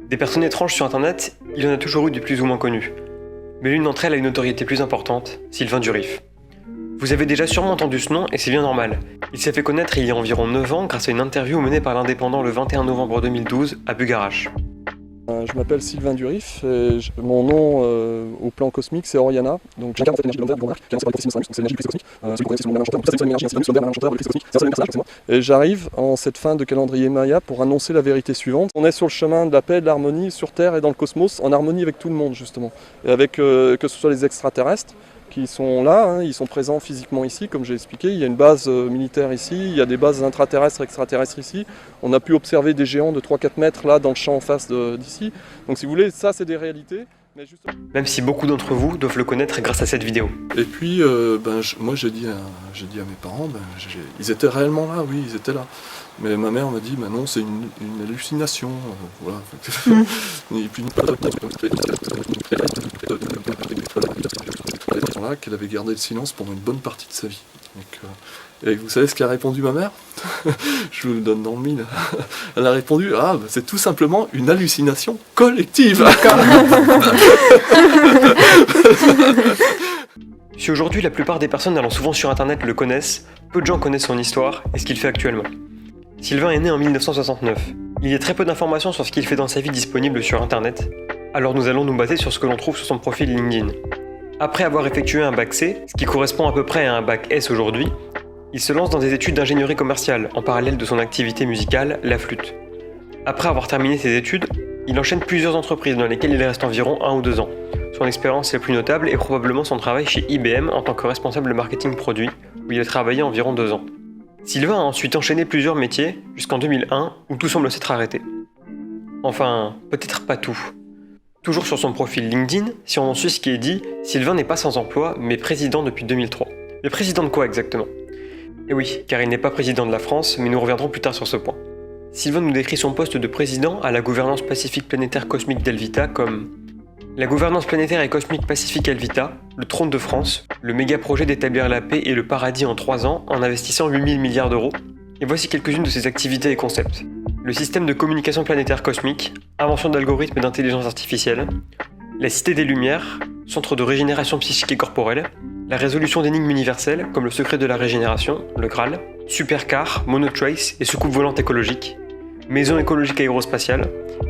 Des personnes étranges sur internet, il y en a toujours eu des plus ou moins connues. Mais l'une d'entre elles a une notoriété plus importante, Sylvain Durif. Vous avez déjà sûrement entendu ce nom et c'est bien normal. Il s'est fait connaître il y a environ 9 ans grâce à une interview menée par l'Indépendant le 21 novembre 2012 à Bugarach. Je m'appelle Sylvain Durif et mon nom au plan cosmique c'est Oriana. Donc j'incarne en fait l'énergie de l'homme vert du grand arc, qui est annoncé par les prophéties nostradamus, donc c'est l'énergie du Christ cosmique. Celui qu'on connaît c'est le Merlin l'Enchanteur, donc ça c'est une seule énergie, un synonyme, l'homme vert, Merlin l'Enchanteur, le Christ cosmique, c'est un seul même personnage, c'est moi. Et j'arrive en cette fin de calendrier Maya pour annoncer la vérité suivante. On est sur le chemin de la paix et de l'harmonie sur Terre et dans le cosmos, en harmonie avec tout le monde justement. Et avec que ce soit les extraterrestres, qui sont là, ils sont présents physiquement ici, comme j'ai expliqué. Il y a une base militaire ici, il y a des bases intraterrestres, extraterrestres ici. On a pu observer des géants de 3-4 mètres là dans le champ en face d'ici. Donc si vous voulez, ça c'est des réalités. Mais justement... Même si beaucoup d'entre vous doivent le connaître grâce à cette vidéo. Et puis, moi j'ai dit à mes parents, ils étaient réellement là, oui, ils étaient là. Mais ma mère m'a dit, non, c'est une hallucination, voilà. Et puis, là, qu'elle avait gardé le silence pendant une bonne partie de sa vie. Donc, et vous savez ce qu'a répondu ma mère? Je vous le donne dans le mille. Elle a répondu, c'est tout simplement une hallucination collective. Si aujourd'hui la plupart des personnes allant souvent sur internet le connaissent, peu de gens connaissent son histoire et ce qu'il fait actuellement. Sylvain est né en 1969. Il y a très peu d'informations sur ce qu'il fait dans sa vie disponibles sur internet, alors nous allons nous baser sur ce que l'on trouve sur son profil LinkedIn. Après avoir effectué un bac C, ce qui correspond à peu près à un bac S aujourd'hui, il se lance dans des études d'ingénierie commerciale en parallèle de son activité musicale, la flûte. Après avoir terminé ses études, il enchaîne plusieurs entreprises dans lesquelles il reste environ 1 ou 2 ans. Son expérience la plus notable est probablement son travail chez IBM en tant que responsable marketing produit, où il a travaillé environ 2 ans. Sylvain a ensuite enchaîné plusieurs métiers jusqu'en 2001 où tout semble s'être arrêté. Enfin, peut-être pas tout. Toujours sur son profil LinkedIn, si on en suit ce qui est dit, Sylvain n'est pas sans emploi, mais président depuis 2003. Mais président de quoi exactement? Eh oui, car il n'est pas président de la France, mais nous reviendrons plus tard sur ce point. Sylvain nous décrit son poste de président à la gouvernance pacifique planétaire cosmique d'Elvita comme la gouvernance planétaire et cosmique pacifique Elvita, le trône de France, le méga projet d'établir la paix et le paradis en 3 ans en investissant 8000 milliards d'euros. Et voici quelques-unes de ses activités et concepts. Le système de communication planétaire cosmique, invention d'algorithmes et d'intelligence artificielle, la Cité des Lumières, centre de régénération psychique et corporelle, la résolution d'énigmes universelles comme le secret de la régénération, le Graal, supercar, monotrace et soucoupe volante écologique, maison écologique aérospatiale,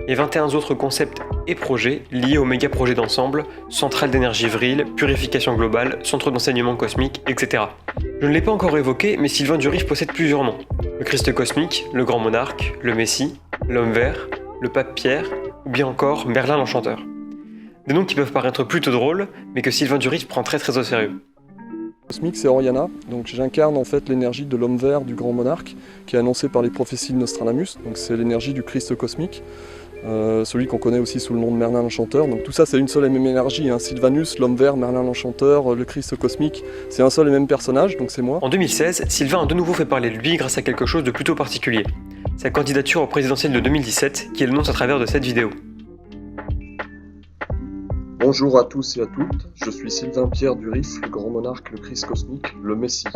et 21 autres concepts et projets liés au méga projet d'ensemble, centrale d'énergie vril, purification globale, centre d'enseignement cosmique, etc. Je ne l'ai pas encore évoqué, mais Sylvain Durif possède plusieurs noms. Le Christ cosmique, le Grand Monarque, le Messie, l'Homme vert, le Pape Pierre, ou bien encore Merlin l'Enchanteur. Des noms qui peuvent paraître plutôt drôles, mais que Sylvain Durif prend très au sérieux. Cosmique, c'est Oriana, donc j'incarne en fait l'énergie de l'homme vert du grand monarque qui est annoncé par les prophéties de Nostradamus, donc c'est l'énergie du Christ cosmique, celui qu'on connaît aussi sous le nom de Merlin l'Enchanteur. Donc tout ça c'est une seule et même énergie, Sylvanus, l'homme vert, Merlin l'Enchanteur, le Christ cosmique, c'est un seul et même personnage, donc c'est moi. En 2016, Sylvain a de nouveau fait parler de lui grâce à quelque chose de plutôt particulier, sa candidature au présidentiel de 2017 qu'il annonce à travers de cette vidéo. Bonjour à tous et à toutes, je suis Sylvain Pierre Durif, le grand monarque, le Christ cosmique, le Messie.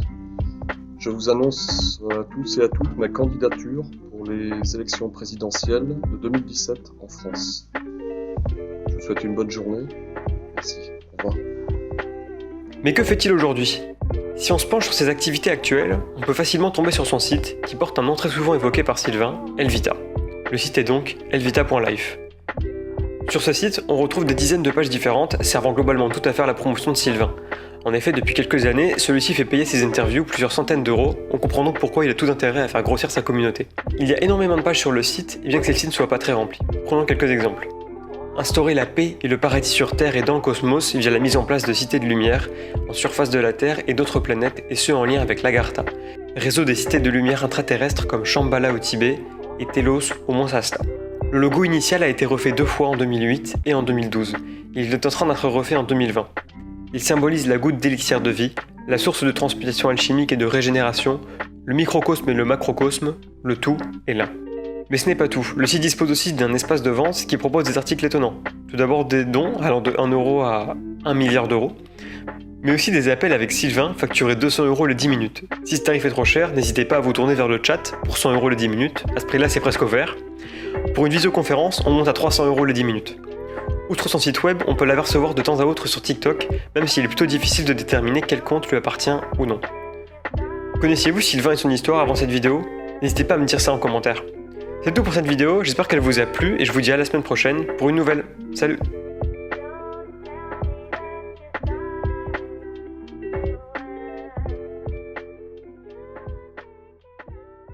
Je vous annonce à tous et à toutes ma candidature pour les élections présidentielles de 2017 en France. Je vous souhaite une bonne journée. Merci. Au revoir. Mais que fait-il aujourd'hui? Si on se penche sur ses activités actuelles, on peut facilement tomber sur son site qui porte un nom très souvent évoqué par Sylvain, Elvita. Le site est donc elvita.life. Sur ce site, on retrouve des dizaines de pages différentes servant globalement tout à faire la promotion de Sylvain. En effet, depuis quelques années, celui-ci fait payer ses interviews plusieurs centaines d'euros, on comprend donc pourquoi il a tout intérêt à faire grossir sa communauté. Il y a énormément de pages sur le site, et bien que celle-ci ne soit pas très remplie. Prenons quelques exemples. Instaurer la paix et le paradis sur Terre et dans le cosmos via la mise en place de cités de lumière en surface de la Terre et d'autres planètes, et ce en lien avec l'Agartha, réseau des cités de lumière intraterrestres comme Shambhala au Tibet et Telos au Mont Shasta. Le logo initial a été refait 2 fois en 2008 et en 2012. Il est en train d'être refait en 2020. Il symbolise la goutte d'élixir de vie, la source de transmutation alchimique et de régénération, le microcosme et le macrocosme, le tout est l'un. Mais ce n'est pas tout, le site dispose aussi d'un espace de vente qui propose des articles étonnants. Tout d'abord des dons allant de 1 euro à 1 milliard d'euros, mais aussi des appels avec Sylvain facturés 200 € les 10 minutes. Si ce tarif est trop cher, n'hésitez pas à vous tourner vers le chat pour 100 € les 10 minutes, à ce prix-là c'est presque offert. Pour une visioconférence, on monte à 300 € les 10 minutes. Outre son site web, on peut l'apercevoir de temps à autre sur TikTok, même s'il est plutôt difficile de déterminer quel compte lui appartient ou non. Connaissiez-vous Sylvain et son histoire avant cette vidéo? N'hésitez pas à me dire ça en commentaire. C'est tout pour cette vidéo, j'espère qu'elle vous a plu et je vous dis à la semaine prochaine pour une nouvelle. Salut!